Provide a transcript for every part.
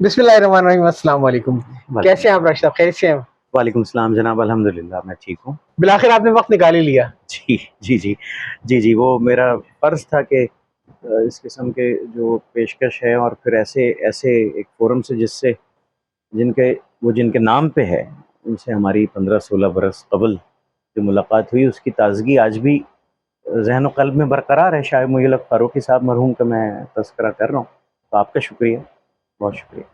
बिस्मिल्लाहिर्रहमानिर्रहीम, अस्सलाम वालेकुम। कैसे हैं आप राशिद साहब, खैरियत से हैं? वालेकुम सलाम जनाब, अल्हम्दुलिल्लाह मैं ठीक हूँ। बिलाखिर आपने वक़्त निकाल ही लिया। जी, जी, जी। जी, जी, वो मेरा फ़र्ज़ था कि इस किस्म के जो पेशकश है और फिर ऐसे ऐसे एक फ़ोरम से जिनके नाम पे है, उनसे हमारी 15-16 बरस क़बल जो मुलाकात हुई, उसकी ताज़गी आज भी ज़हन व क़ल्ब में बरक़रार है। शायद मुझे लगता फ़ारूक़ी साहब मरहूम का मैं तज़किरा कर रहा हूँ। तो आपका शुक्रिया, बहुत शुक्रिया।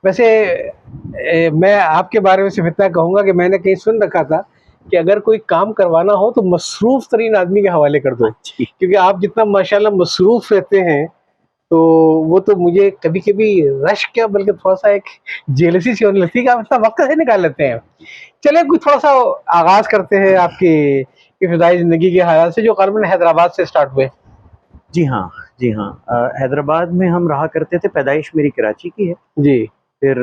वैसे मैं आपके बारे में सिर्फ़ इतना कहूँगा कि मैंने कहीं सुन रखा था कि अगर कोई काम करवाना हो तो मसरूफ़ तरीन आदमी के हवाले कर दो। हाँ जी। क्योंकि आप जितना माशाअल्लाह मसरूफ़ रहते हैं, तो वो तो मुझे कभी-कभी रश्क क्या बल्कि थोड़ा-सा एक जेलसी सी होने लगती है कि आप इतना वक़्त कैसे निकाल लेते हैं। चलिए कुछ थोड़ा-सा आगाज़ करते हैं आपकी इब्तिदाई ज़िंदगी के हालात से जो ग़ालिबन हैदराबाद से स्टार्ट हुए। जी हाँ, जी हाँ। हैदराबाद में हम रहा करते थे, पैदाइश मेरी कराची की है। जी। फिर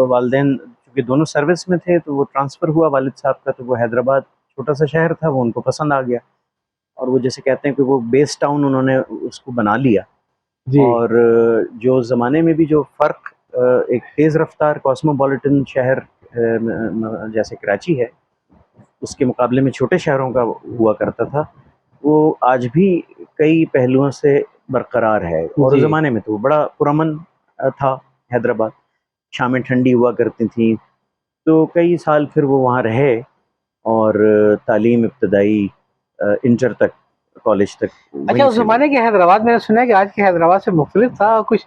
वालिदैन चूँकि दोनों सर्विस में थे, तो वो ट्रांसफ़र हुआ वालिद साहब का, तो वो हैदराबाद छोटा-सा शहर था, वो उनको पसंद आ गया और वो जैसे कहते हैं कि वो बेस टाउन उन्होंने उसको बना लिया। जी। और जो ज़माने में भी जो फ़र्क एक तेज़ रफ़्तार कॉस्मोपॉलिटन शहर जैसे कराची है, उसके मुकाबले में छोटे शहरों का हुआ करता था, वो आज भी कई पहलुओं से बरक़रार है और उस जी। ज़माने में तो वो बड़ा पुरअमन था हैदराबाद। शामें ठंडी हुआ करती थीं, तो कई साल फिर वो वहाँ रहे और तालीम इब्तदाई इंटर तक, कॉलेज तक अच्छा, वहीं उस से हुई। ज़माने के हैदराबाद मैंने सुना है कि आज के हैदराबाद से मुख़्तलिफ़ था और कुछ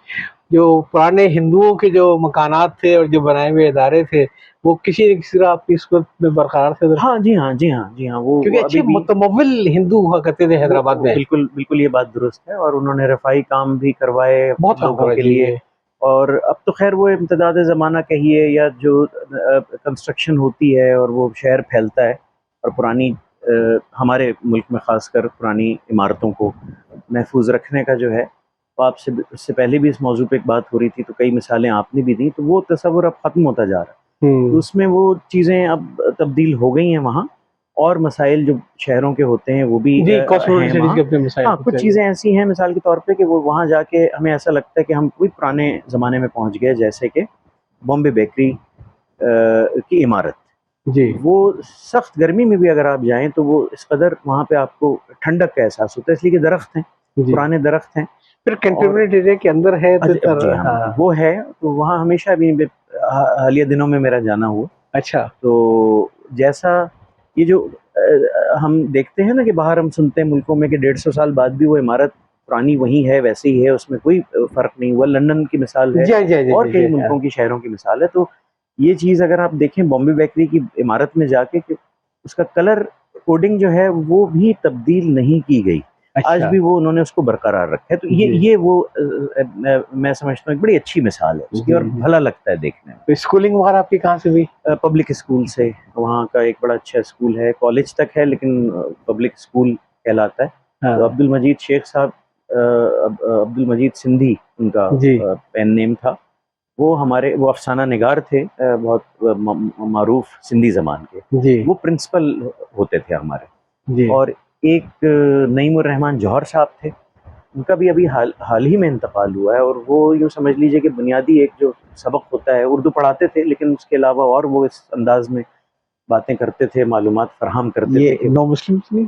जो पुराने हिंदुओं के जो मकानात थे और जो बनाए हुए इदारे थे, वो किसी न किसी तरह आपकी सूरत में बरक़रार थे उधर? हाँ, जी हाँ, जी हाँ, जी हाँ, क्योंकि वो अभी अच्छे भी मुतमव्विल हिंदू हुआ करते थे हैदराबाद वो में। बिल्कुल, बिल्कुल ये बात दुरुस्त है और उन्होंने रफ़ाही काम भी करवाए बहुत काम लोगों करवाए, के जी, लिए। जी। और अब तो ख़ैर वो इम्तिदाद ज़माना कहिए या जो कंस्ट्रक्शन होती है और वो शहर फैलता है और पुरानी हमारे मुल्क में ख़ासकर पुरानी इमारतों को महफूज़ रखने का जो है, वो आपसे इससे पहले भी इस मौज़ू पे एक बात हो रही थी, तो कई मिसालें आपने भी दी, तो वो तसव्वुर अब ख़त्म होता जा रहा है। तो हुँ। उसमें वो चीज़ें अब तब्दील हो गई हैं वहाँ और मसाइल जो शहरों के होते हैं वो भी जी, हैं कॉस्मोपॉलिटन सिटीज़ वहाँ। के अपने मसाइल हाँ, होते कुछ हैं। चीज़ें ऐसी हैं मिसाल के तौर पे कि वो वहाँ जाके हमें ऐसा लगता है कि हम कोई पुराने ज़माने में पहुँच गए, जैसे कि बॉम्बे बेकरी की इमारत। जी। वो सख्त गर्मी में भी अगर आप जाएँ तो वो इस कदर वहाँ पे आपको ठंडक का एहसास होता है, इसलिए कि दरख्त हैं, जी। पुराने दरख्त हैं। फिर और कैंटोनमेंट एरिया के अंदर है तो जी हाँ, हाँ। वो है, तो वहाँ हमेशा भी हालिया दिनों में मेरा जाना हुआ। अच्छा। तो जैसा ये जो हम देखते हैं ना कि बाहर हम सुनते हैं मुल्कों में कि 150 साल बाद भी वो इमारत पुरानी वहीं है, वैसे ही है, उसमें कोई फ़र्क नहीं हुआ। लंदन की मिसाल है जी, हाँ जी, हाँ जी, और जी, जी, कई हाँ। मुल्कों की शहरों की मिसाल है। तो ये चीज़ अगर आप देखें बॉम्बे बेकरी की इमारत में जाके कि उसका कलर कोडिंग जो है वो भी तब्दील नहीं की गई। आज अच्छा। भी वो उन्होंने उसको बरकरार रखा है। तो जी। ये वो मैं समझता हूँ एक बड़ी अच्छी मिसाल है उसकी और जी, जी। भला लगता है देखने में। तो स्कूलिंग वगैरह आपकी कहाँ से हुई? पब्लिक स्कूल से, वहाँ का एक बड़ा अच्छा स्कूल है, कॉलेज तक है लेकिन पब्लिक स्कूल कहलाता है। तो हाँ। अब्दुल मजीद शेख साहब अब्दुल मजीद सिंधी उनका जी। पेन नेम था। वो अफ़साना निगार थे, बहुत मारूफ़ सिंधी ज़बान के। जी। वो प्रिंसिपल होते थे हमारे। जी। और एक नईमुर रहमान जौहर साहब थे, उनका भी अभी हाल ही में इंतकाल हुआ है और वो यूँ समझ लीजिए कि बुनियादी एक जो सबक होता है, उर्दू पढ़ाते थे लेकिन उसके अलावा और वो इस अंदाज़ में बातें करते थे, मालूमात फ़राहम करते थे ये कि नॉन मुस्लिम्स नहीं?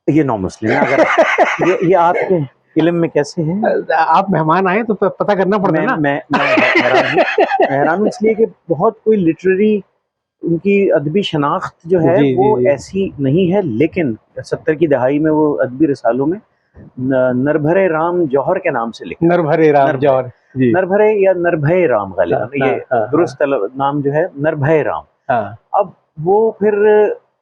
ये नौ मुस्लिम है। अगर ये आपके इल्म में कैसे हैं? आप मेहमान आए तो पता करना पड़ता मैं ना। मैं मैं हैरान हूँ। मैं हैरान हूँ इसलिए कि बहुत कोई लिटरेरी उनकी अदबी शनाख्त जो है जी, वो जी, जी। ऐसी नहीं है, लेकिन 70 की दहाई में वो अदबी रिसालों में नरभरे राम जौहर के नाम से लिखा गया। नरभरे राम नरभरे, जौहर। जी। नरभरे या नरभय राम हाँ, गालिबन हाँ, ये हाँ, हाँ। दुरुस्त नाम जो है नरभय राम। हाँ। अब वो फिर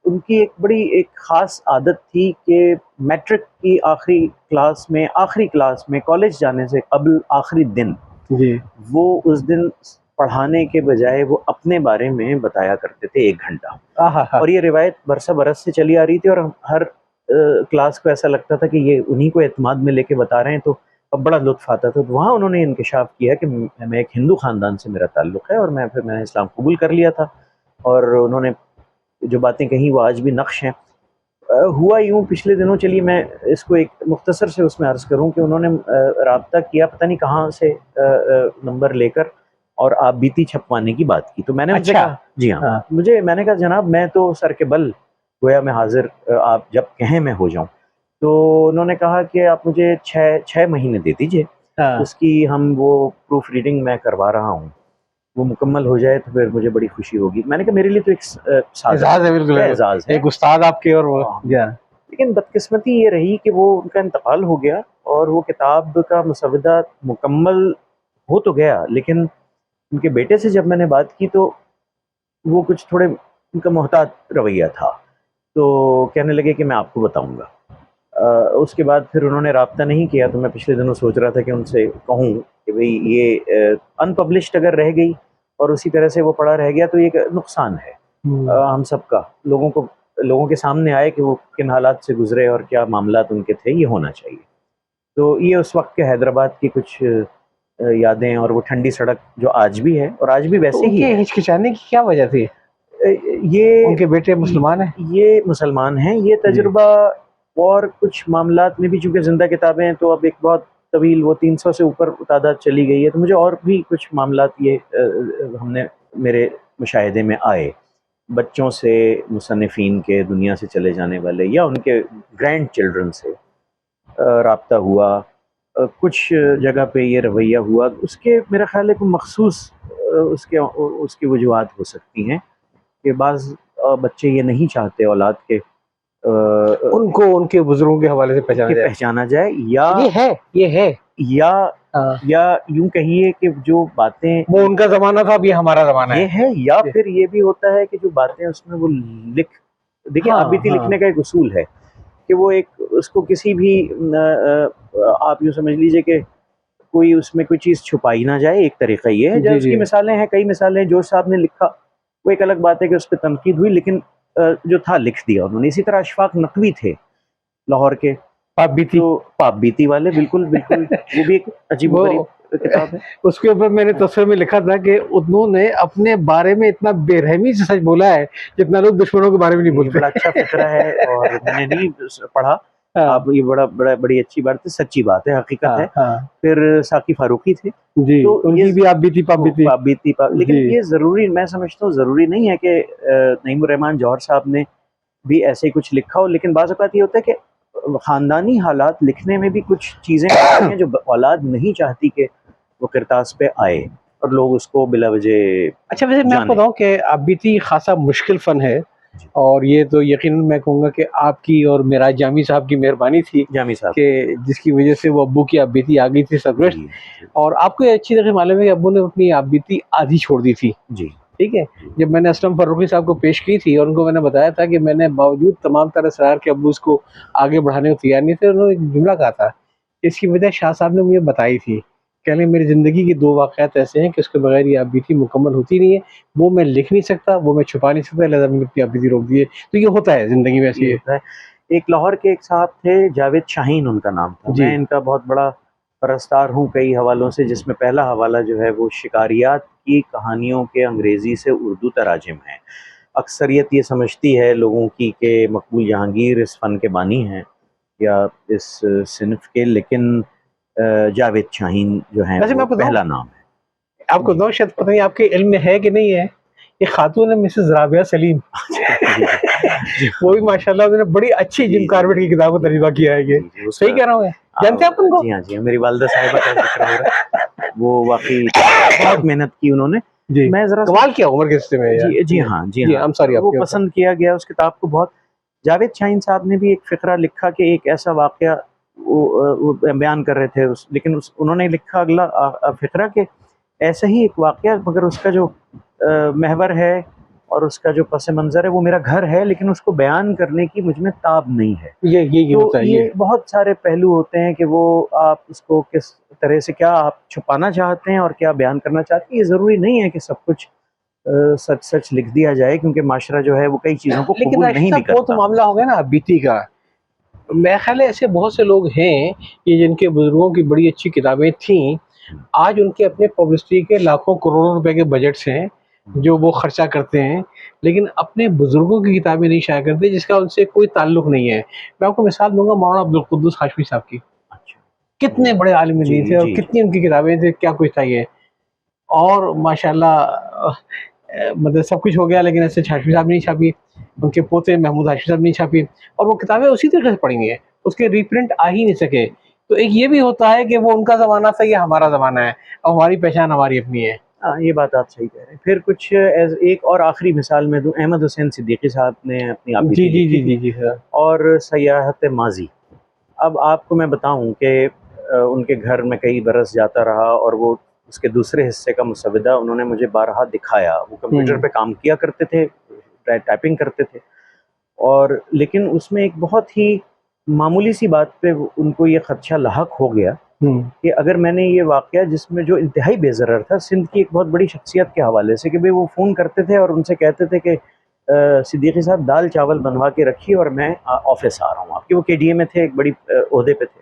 उनकी एक बड़ी एक ख़ास आदत थी कि मैट्रिक की आखिरी क्लास में कॉलेज जाने से क़ब्ल आखिरी दिन, जी। वो उस दिन पढ़ाने के बजाय वो अपने बारे में बताया करते थे 1 घंटा। आहाहा! और ये रिवायत बरस से चली आ रही थी और हर क्लास को ऐसा लगता था कि ये उन्हीं को एतमाद में लेके बता रहे हैं, तो अब बड़ा लुत्फ़ आता था। तो वहाँ उन्होंने इंकिशाफ़ किया कि मैं एक हिंदू ख़ानदान से मेरा ताल्लुक़ है और मैंने इस्लाम कबूल कर लिया था और उन्होंने जो बातें कहीं वो आज भी नक्श हैं। हुआ यूँ पिछले दिनों, चलिए मैं इसको एक मुख्तसर से उसमें अर्ज़ करूँ कि उन्होंने राब्ता किया पता नहीं कहाँ से नंबर लेकर, और आप बीती छपवाने की बात की। तो मैंने उनसे अच्छा। कहा जी हाँ, हाँ। मैंने कहा जनाब मैं तो सर के बल गोया मैं हाज़िर, आप जब कहें मैं हो जाऊँ। तो उन्होंने कहा कि आप मुझे 6 महीने दे दीजिए, हाँ। उसकी हम वो प्रूफ रीडिंग मैं करवा रहा हूँ। वो मुकम्मल हो जाए तो फिर मुझे बड़ी खुशी होगी। मैंने कहा मेरे लिए तो एक सादत एजाज है, बिल्कुल है, है। एज़ाज़ है। एक उस्ताद आपके और वो हाँ, जी हाँ। लेकिन बदकिस्मती ये रही कि वो उनका इंतकाल हो गया और वो किताब का मुसवदा मुकम्मल हो तो गया, लेकिन उनके बेटे से जब मैंने बात की तो वो कुछ थोड़े उनका मोहतात रवैया था। तो कहने लगे कि मैं आपको बताऊँगा। उसके बाद फिर उन्होंने राब्ता नहीं किया, तो मैं पिछले दिनों सोच रहा था कि उनसे कहूँ कि भई ये अनपब्लिश्ड अगर रह गई और उसी तरह से वो पड़ा रह गया तो ये एक नुकसान है हुँ। हम सबका। लोगों के सामने आए कि वो किन हालात से गुज़रे और क्या मामलात उनके थे, ये होना चाहिए। तो ये उस वक़्त के हैदराबाद की कुछ यादें और वो ठंडी सड़क जो आज भी है और आज भी तो वैसे ही उनके है। हिचकिचाने की क्या वजह थी? अ, ये उनके बेटे मुसलमान हैं? ये मुसलमान हैं, ये जी। तजुर्बा और कुछ मामलात में भी, चूँकि ज़िंदा किताबें हैं तो अब एक बहुत तवील वो 300 से ऊपर तादाद चली गई है, तो मुझे और भी कुछ मामलात ये हमने मेरे मुशाहिदे में आए। बच्चों से, मुसन्निफ़ीन के, दुनिया से चले जाने वाले या उनके ग्रैंड चिल्ड्रन से राब्ता हुआ। कुछ जगह पे ये रवैया हुआ, उसके मेरा ख़्याल है कि मख़सूस उसकी वजूहात हो सकती हैं कि बाज़ बच्चे ये नहीं चाहते औलाद के उनको उनके बुज़ुर्गों के हवाले से पहचाना कि जाए। पहचाना जाए, या ये है। या हाँ। या यूँ कहिए कि जो बातें वो उनका ज़माना था, अब ये हमारा ज़माना ये है। है, या जी। फिर ये भी होता है कि जो बातें उसमें वो लिख देखिए, हाँ, आबिती हाँ। लिखने का एक उसूल है कि वो एक उसको किसी भी आप यूँ समझ लीजिए कि कोई उसमें कोई चीज़ छुपाई ना जाए, एक तरीक़ा ये है। जो जी, उसकी जी। मिसालें हैं, कई मिसालें जोश साहब ने लिखा, वो एक अलग बात है कि उस पे तनकीद हुई, लेकिन जो था लिख दिया उन्होंने। इसी तरह अशफाक नकवी थे लाहौर के, आप बीती। जो पाप बीती वाले, बिल्कुल, बिल्कुल, वो भी एक वो अजीबो-गरीब किताब है। उसके ऊपर मैंने तस्वीर में लिखा था कि उन्होंने अपने बारे में इतना बेरहमी से सच बोला है, जितना लोग दुश्मनों के बारे में नहीं ये बड़ा अच्छा बोलते। फ़िक्रा है और मैंने नहीं पढ़ा। हाँ, आप ये बड़ी अच्छी बात है, सच्ची बात है, हकीकत हाँ, है। हाँ। फिर साक़ी फ़ारूक़ी थे, जी, तो ये उनकी भी आप बीती, पाप वो बीती। पाप बीती पा लेकिन जी। ये ज़रूरी, मैं समझता हूँ ज़रूरी नहीं है कि नईमुर रहमान जौहर साहब ने भी ऐसे ही कुछ लिखा हो, लेकिन बाज़ औक़ात ये होता है कि ख़ानदानी हालात लिखने में भी कुछ चीज़ें होती हैं जो औलाद नहीं चाहती कि वो किरतास पे आए और लोग उसको बिला वजह अच्छा, वैसे मैं आपको जानें। बताऊँ कि आप बीती ख़ासा मुश्किल फ़न है जी, और ये तो यकीनन मैं कहूँगा कि आपकी और मेराज जामी साहब की मेहरबानी थी जामी साहब की। कि जिसकी वज़ह से वो अब्बू की आप बीती आ गई थी सरगोश्त। जी, जी, और आपको ये अच्छी तरह मालूम है कि अब्बू ने अपनी आप बीती आधी छोड़ दी थी, जी, ठीक है? जी, जब मैंने असलम फ़र्रुख़ी साहब को पेश की थी और उनको मैंने बताया था कि मैंने बावजूद तमाम तरह इसरार के अब्बू इसको आगे बढ़ाने को तैयार नहीं थे, उन्होंने एक जुमला कहा था, इसकी वजह शाह साहब ने मुझे बताई थी। कह लें मेरी ज़िंदगी के 2 वाक़यात ऐसे हैं कि उसके बगैर ये आप बीती मुकम्मल होती नहीं है, वो मैं लिख नहीं सकता, वो मैं छुपा नहीं सकता, लिहाज़ा मैंने अपनी आप बीती रोक दी है। तो ये होता है ज़िंदगी में, ये ऐसी है। होता है। एक लाहौर के एक साहब थे, जावेद शाहीन उनका नाम था। जी। मैं इनका बहुत बड़ा परस्तार हूँ कई हवालों से, जिसमें पहला हवाला जो है वो शिकारियात की कहानियों के अंग्रेज़ी से उर्दू तराजिम हैं। अक्सरियत ये समझती है लोगों की कि मकबूल जहांगीर इस फ़न के बानी हैं या इस सिन्फ़ के, लेकिन जावेद शाहीन जो हैं वैसे मैं वो आपको बताऊँ पहला नाम है। आपको जी। बताऊँ शायद पता नहीं आपके इल्म में है कि नहीं है, ये खातून है मिसेज़ राबिया सलीम। जी, जी। जी, वो हाँ। भी माशाल्लाह उन्होंने बड़ी अच्छी जी, जिम जी, कॉर्बेट की जी, किताब को जी, तर्जुमा किया है ये। जी, जी, सही उसका कह रहा हूँ मैं? जानते हैं आप उनको? जी हाँ, जी हाँ, मेरी वालिदा साहिबा का ज़िक्र हो रहा है। वो वाक़ई बहुत मेहनत की उन्होंने। जी, मैं ज़रा-सा कमाल किया उम्र के रिश्ते में यार। जी, जी जी, हाँ, जी जी, हाँ। आई एम सॉरी वो आपके ऊपर। पसंद किया गया उस किताब को बहुत। जावेद शाहीन साहब ने भी एक फ़िक्रा लिखा कि एक ऐसा वाक़या वो बयान कर रहे थे लेकिन उन्होंने लिखा अगला फ़िक्रा कि ऐसा ही एक वाक़या, मगर उसका जो महवर है और उसका जो पस-ए-मंज़र है वो मेरा घर है, लेकिन उसको बयान करने की मुझ में ताब नहीं है। ये तो होता है ये। ये बहुत सारे पहलू होते हैं कि वो आप उसको किस तरह से, क्या आप छुपाना चाहते हैं और क्या बयान करना चाहते हैं। ये ज़रूरी नहीं है कि सब कुछ सच-सच लिख दिया जाए, क्योंकि माशरा जो है वो कई चीज़ों को लेकिन कबूल राशिद नहीं भी साहब वो तो करता। मामला हो गया ना बीती का। मेरा ख़्याल है ऐसे बहुत से लोग हैं कि जिनके बुज़ुर्गों की बड़ी अच्छी किताबें थीं, हुँ, आज उनके अपने पब्लिसिटी के लाखों करोड़ों रुपए के बजट्स हैं, हुँ, जो वो खर्चा करते हैं। लेकिन अपने बुजुर्गों की किताबें नहीं शाया करते जिसका उनसे कोई ताल्लुक नहीं है। मैं आपको मिसाल दूंगा मौलाना अब्दुल कुद्दूस हाशमी साहब की। अच्छा। कितने जी बड़े आलिम जी दीन थे और जी जी। कितनी उनकी किताबें थी, क्या कुछ था ये। और माशाल्लाह मतलब सब कुछ हो गया, लेकिन ऐसे हाशमी साहब ने नहीं छापी, उनके पोते महमूद हाशमी साहब ने नहीं छापी, और वो किताबें उसी तरीके से पढ़ी है, उसके रीप्रिंट आ ही नहीं सके। तो एक ये भी होता है कि वो उनका ज़माना था, ये हमारा ज़माना है, और हमारी पहचान हमारी अपनी है। हाँ, ये बात आप सही कह रहे हैं। फिर कुछ एज एक और आखिरी मिसाल मैं दूँ, अहमद हुसैन सिद्दीकी साहब ने अपनी जी, आबिदी जी, लिखी जी, थी, जी, जी, सर। और सयाहत माजी। अब आपको मैं बताऊं कि उनके घर में कई बरस जाता रहा, और वो उसके दूसरे हिस्से का मुसविदा उन्होंने मुझे बारहा दिखाया। वो कंप्यूटर हुँ, पे काम किया करते थे, टाइपिंग करते थे, और लेकिन उसमें एक बहुत ही मामूली सी बात पे उनको ये खदशा लाहक हो गया हुँ, कि अगर मैंने ये वाक़या, जिसमें जो इंतहाई बेज़रर था, सिंध की एक बहुत बड़ी शख्सियत के हवाले से, कि भई वो फ़ोन करते थे और उनसे कहते थे कि सिद्दीकी साहब दाल-चावल बनवा के रखिए और मैं ऑफ़िस आ रहा हूँ आपके। वो केडीए में थे, एक बड़ी ओहदे पे थे।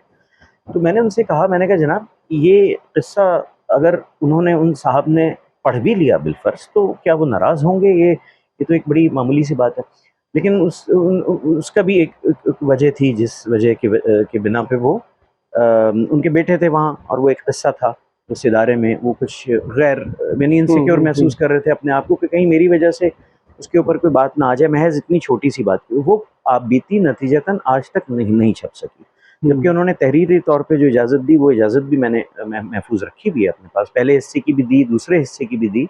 तो मैंने उनसे कहा, मैंने कहा जनाब, ये किस्सा अगर उन्होंने, उन साहब ने पढ़ भी लिया बिलफ़र्ज़, तो क्या वो नाराज़ होंगे? ये तो एक बड़ी मामूली सी बात है। लेकिन उसका भी एक वजह थी, जिस वजह के बिना पे वो उनके बेटे थे वहाँ, और वो एक किस्सा था उस इदारे में। वो कुछ गैर यानी हुँ, इनसिक्योर हुँ, महसूस हुँ, कर रहे थे अपने आप को, कि कहीं मेरी वजह से उसके ऊपर कोई बात ना आ जाए, महज़ इतनी छोटी-सी बात की। वो आप बीती नतीजतन आज तक नहीं छप सकी। जबकि हुँ। उन्होंने तहरीरी तौर पे जो इजाज़त दी, वो इजाज़त भी मैंने महफ़ूज़ रखी भी है अपने पास। पहले हिस्से की भी दी, दूसरे हिस्से की भी दी,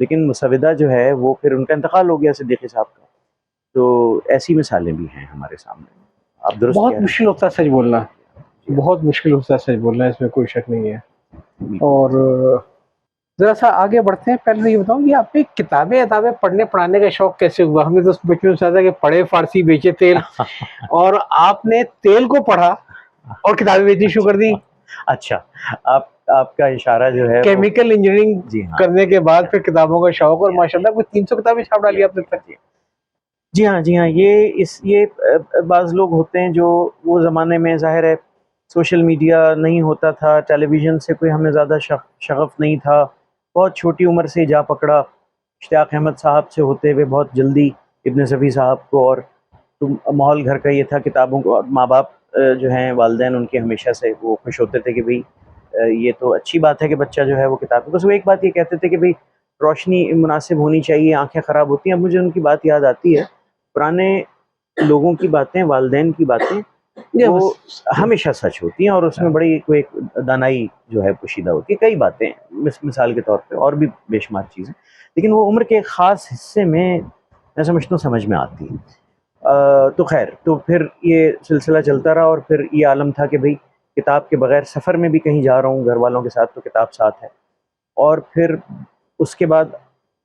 लेकिन मुसविदा जो है वो फिर उनका इंतकाल हो गया, सिद्दीकी साहब का। तो ऐसी मिसालें भी हैं हमारे सामने। आप दुरुस्त बहुत कह रहे हैं। मुश्किल होता है सच बोलना, जी हाँ। बहुत मुश्किल होता है सच बोलना, इसमें कोई शक नहीं है। बिल्कुल। और ज़रा-सा आगे बढ़ते हैं, पहले तो ये बताओ कि आपने किताबें-वताबें पढ़ने-पढ़ाने का शौक कैसे हुआ? हमने तो बचपन में सुना था कि पढ़े फ़ारसी बेचे तेल, और आपने तेल को पढ़ा और किताबें बेचनी शुरू कर दी। अच्छा, अच्छा। आपका इशारा जो है वो। केमिकल इंजीनियरिंग जी हाँ, करने के बाद फिर किताबों का शौक, और जी हाँ, जी हाँ, माशाल्लाह कुछ 300 किताबें छाप जी डाली हाँ, आपने जी अब हाँ, तक। जी हाँ। जी हाँ, जी हाँ, ये बाज़ लोग होते हैं जो, वो ज़माने में ज़ाहिर है सोशल मीडिया नहीं होता था, टेलीविज़न से कोई हमें ज़्यादा शग़फ़ नहीं था। बहुत छोटी उम्र से जा पकड़ा, इश्तियाक़ अहमद साहब से होते हुए बहुत जल्दी इब्न सफ़ी साहब को, और तो माहौल घर का ये था किताबों को, और माँ-बाप जो हैं, वालिदैन उनके, हमेशा से वो खुश होते थे कि भई ये तो अच्छी बात है कि बच्चा जो है वो किताब, बस वो एक बात ये कहते थे कि भई रोशनी मुनासिब होनी चाहिए, आँखें ख़राब होती हैं। अब मुझे उनकी बात याद आती है, पुराने लोगों की बातें, वालिदैन की बातें, ये वो बस हमेशा सच होती हैं, और उसमें बड़ी कोई एक दानाई जो है पोशीदा होती है। कई बातें, मिसाल के तौर पे और भी बेशुमार चीज़ें, लेकिन वो उम्र के एक ख़ास हिस्से में मैं समझता हूँ समझ में आती हैं। तो ख़ैर, तो फिर ये सिलसिला चलता रहा, और फिर ये आलम था कि भई किताब के बगैर सफ़र में भी कहीं जा रहा हूँ घर वालों के साथ, तो किताब साथ है। और फिर उसके बाद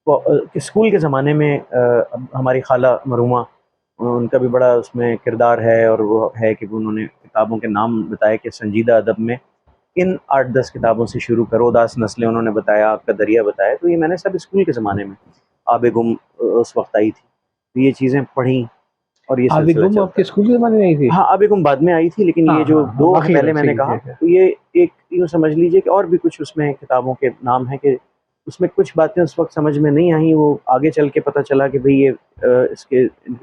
कि स्कूल के ज़माने में हमारी ख़ाला मरहूमा, उनका भी बड़ा उसमें किरदार है, और वो है कि उन्होंने किताबों के नाम बताए कि संजीदा अदब में इन 8-10 किताबों से शुरू करो। उदास नस्लें उन्होंने बताया, आपका दरिया बताया, तो ये मैंने सब स्कूल के ज़माने में, आबे-गुम उस वक़्त आई थी। तो ये चीज़ें पढ़ी, और ये आदि सिलसिला गुम चलता आपके रहा। स्कूल के ज़माने में आई थी? हाँ, आबे-गुम बाद में आई थी, लेकिन हाँ, ये जो हाँ, हाँ, 2 आखिरी पहले में मैंने सही कहा, है। तो ये एक यूँ समझ लीजिए कि और भी कुछ उसमें किताबों के नाम हैं, कि उसमें कुछ बातें उस वक़्त समझ में नहीं आई, वो आगे चल के पता चला कि भई ये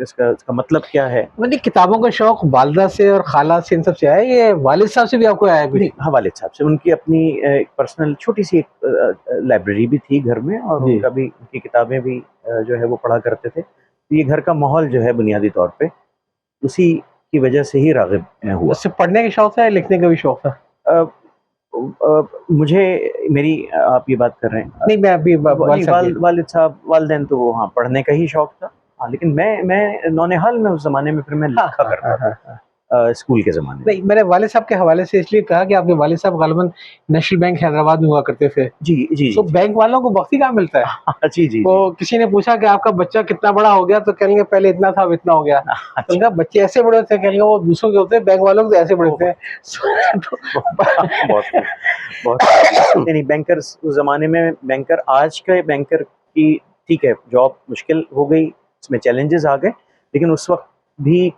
इसका मतलब क्या है। मतलब किताबों का शौक वालिदा से और खाला से, इन सब से आया है, ये वालिद साहब से भी आपको आया है कुछ? नहीं, हाँ, वालिद साहब से उनकी अपनी एक पर्सनल छोटी-सी एक लाइब्रेरी भी थी घर में, और जी। उनका भी, उनकी किताबें भी जो है वो पढ़ा करते थे। तो ये घर का माहौल जो है बुनियादी तौर पे उसी की वजह से ही राग़िब मैं हुआ। सिर्फ़ पढ़ने का शौक था या लिखने का भी शौक था? अ मुझे, मेरी, आप ये बात कर रहे हैं, नहीं, मैं अभी वालिद नहीं, साहब की। वालिद साहब, वालिदैन तो वो, हाँ, पढ़ने का ही शौक था। हाँ, लेकिन मैं नौनिहाल में उस ज़माने में फिर मैं हाँ, लिखा हाँ, करता हाँ, था, हाँ, हाँ। स्कूल के ज़माने में। नहीं, मैंने वालिद साहब के हवाले से इसलिए कहा कि आपके वालिद साहब ग़ालिबन नेशनल बैंक हैदराबाद में हुआ करते थे। जी, जी, तो जी, जी। बैंक वालों को वक़्त ही कहाँ मिलता है? हाँ, जी, जी, जी। तो किसी ने पूछा कि आपका बच्चा कितना बड़ा हो गया? तो कहेंगे पहले इतना था, अब इतना हो गया। तो अच्छा। कहा बच्चे ऐसे बड़े होते हैं? कहेंगे वो दूसरों के होते हैं, बैंक वालों के तो ऐसे बड़े ओह! होते हैं। बहुत खूब, बहुत खूब। नहीं, नहीं, बैंकर्स उस ज़माने में, बैंकर आज के बैंकर की, ठीक है, जॉब मुश्किल हो गई, इसमें चैलेंजेस आ गए, लेकिन उस वक़्त भी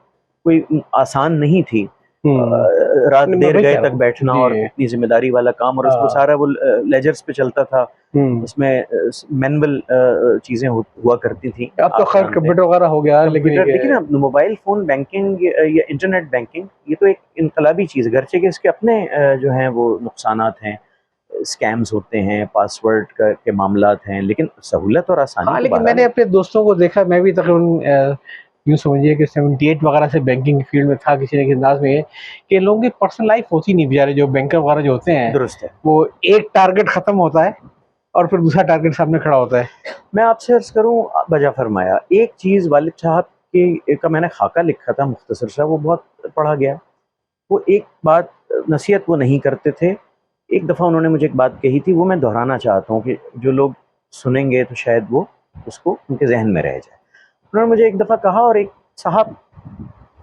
कोई आसान नहीं थी। रात मैं देर वही गए कह रहा तक हूँ। बैठना और जी। इतनी जिम्मेदारी वाला काम, और उसको सारा वो लेजर्स पे चलता था, उसमें मैनुअल चीजें हुआ करती थी। अब तो आप खैर जानते हैं कंप्यूटर वगैरह हो गया, लेकिन कंप्यूटर, देखिए ये ना, मोबाइल फोन बैंकिंग या इंटरनेट बैंकिंग, ये तो एक इनकलाबी चीज़ है। गर्चे के इसके अपने जो हैं वो नुकसानात हैं, स्कैम्स होते हैं, पासवर्ड के मामलात हैं, लेकिन सहूलत और आसानी हाँ, तो लेकिन मैंने बहरहाल। अपने दोस्तों को देखा, मैं भी तकरीबन यूँ समझिए कि 78 वगैरह से बैंकिंग फील्ड में था किसी न किसी अंदाज़ में, कि लोगों की पर्सनल लाइफ़ होती नहीं, बेचारे जो बैंकर वगैरह जो होते हैं, दुरुस्त है। वो एक टारगेट खत्म होता है और फिर दूसरा टारगेट सामने खड़ा होता है। मैं आपसे अर्ज़ करूँ, बजा फरमाया। एक चीज़ वालिद साहब की का मैंने खाका लिखा था मुख्तसर सा, वो बहुत पढ़ा गया। वो एक बात, नसीहत वो नहीं करते थे। एक दफ़ा उन्होंने मुझे एक बात कही थी, वो मैं दोहराना चाहता हूँ कि जो लोग सुनेंगे तो शायद वो उसको उनके ज़हन में रह जाए। उन्होंने मुझे एक दफ़ा कहा, और एक साहब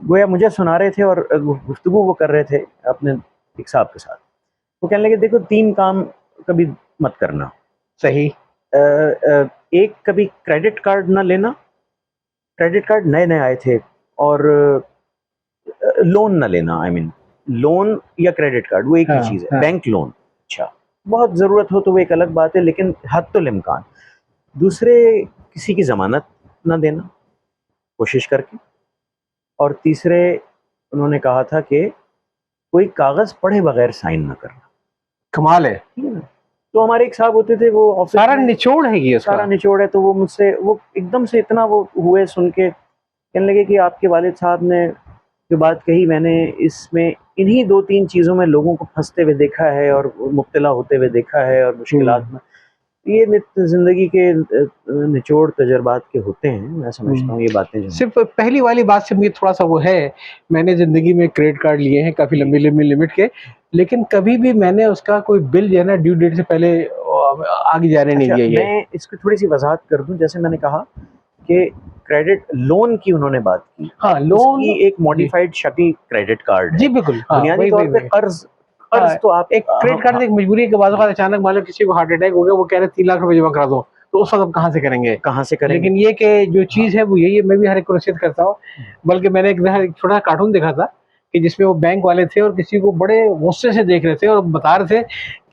गोया मुझे सुना रहे थे और गुफ्तगू वो कर रहे थे अपने एक साहब के साथ। वो कहने लगे, देखो 3 काम कभी मत करना। सही। एक, कभी क्रेडिट कार्ड ना लेना। क्रेडिट कार्ड नए-नए आए थे। और लोन ना लेना, आई मीन लोन या क्रेडिट कार्ड वो एक ही हाँ, चीज़ है। हाँ। बैंक लोन, अच्छा, बहुत ज़रूरत हो तो वो एक अलग बात है, लेकिन हद्दुल इम्कान। दूसरे, किसी की ज़मानत ना देना कोशिश करके। और तीसरे, उन्होंने कहा था कि कोई कागज़ पढ़े बगैर साइन ना करना। कमाल है। ठीक है ना? तो हमारे एक साहब होते थे, वो ऑफिस सारा में निचोड़ है ये सारा उसका। निचोड़ है, तो वो मुझसे वो एकदम से इतना वो हुए सुन के, कहने लगे कि आपके वालिद साहब ने जो बात कही, मैंने इसमें इन्हीं 2-3 चीज़ों में लोगों को फंसते हुए देखा है और मुब्तला होते हुए देखा है, और मुश्किलात में। ये ज़िंदगी के निचोड़ तजर्बात के होते हैं। मैं समझता हूँ ये बातें जो हैं। सिर्फ़ पहली वाली बात से मुझे थोड़ा-सा वो है, मैंने ज़िंदगी में क्रेडिट कार्ड लिए हैं काफ़ी जी। लंबी-लंबी लिमिट के, लेकिन कभी भी मैंने उसका कोई बिल जो है ना ड्यू डेट से पहले आगे जाने नहीं अच्छा, दिया ये। मैं इसकी थोड़ी-सी वज़ाहत कर दूँ। जैसे मैंने कहा कि क्रेडिट लोन की उन्होंने बात की। हाँ, अब लोन। उसकी एक जी। मॉडिफाइड शक्ल क्रेडिट कार्ड जी, है। बिल्कुल। हाँ, बुनियादी वही, तौर वही, पे वही। कर्ज़ हाँ, कर्ज़ तो आप एक क्रेडिट कार्ड से एक मजबूरी है कि बाज़-औक़ात अचानक मान लो किसी को हार्ट अटैक हो गया, वो कह रहे हैं 3 लाख रुपए जमा करा दो, तो उस वक़्त आप कहाँ से करेंगे? कहाँ से करेंगे? लेकिन ये कि जो हाँ। चीज़ है वो यही है, मैं भी हर एक को नसीहत करता हूँ। बल्कि मैंने एक जगह एक छोटा कार्टून देखा था कि जिसमें वो बैंक वाले थे और किसी को बड़े गुस्से से देख रहे थे और बता रहे थे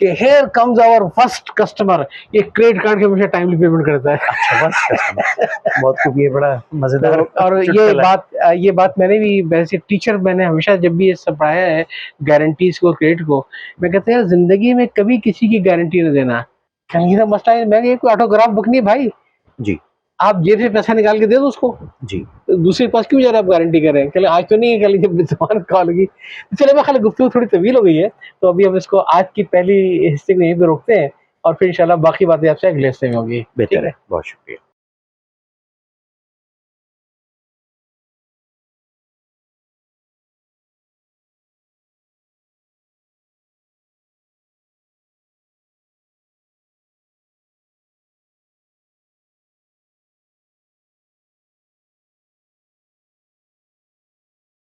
कि here comes our first customer, ये क्रेडिट कार्ड की हमेशा टाइमली पेमेंट करता है। अच्छा, फर्स्ट कस्टमर। बहुत खूब, ये बड़ा तो मज़ेदार और चुटकुला है। ये बात मैंने भी वैसे टीचर मैंने हमेशा जब भी ये सब पढ़ाया है गारंटीज़ को, क्रेडिट को, मैं कहते हैं ज़िंदगी में कभी किसी की गारंटी ना देना। कहीं ना मसला है, मैं ये कोई ऑटोग्राफ बुक नहीं है भाई, जी, आप जेब से पैसा निकाल के दे दो उसको। जी। दूसरे के पास क्यों जा रहे हैं आप गारंटी कर रहे हैं? कल आज तो नहीं है, कल जब ज़मानत कॉल होगी। चलिए मैं खाली गुफ्तगू थोड़ी तवील हो गई है, तो अभी हम इसको आज की पहली हिस्से को यहीं पे रोकते हैं और फिर इंशाल्लाह बाकी बातें आपसे अगले हिस्से में होंगी। ठीक बेहतर है? है। बहुत शुक्रिया।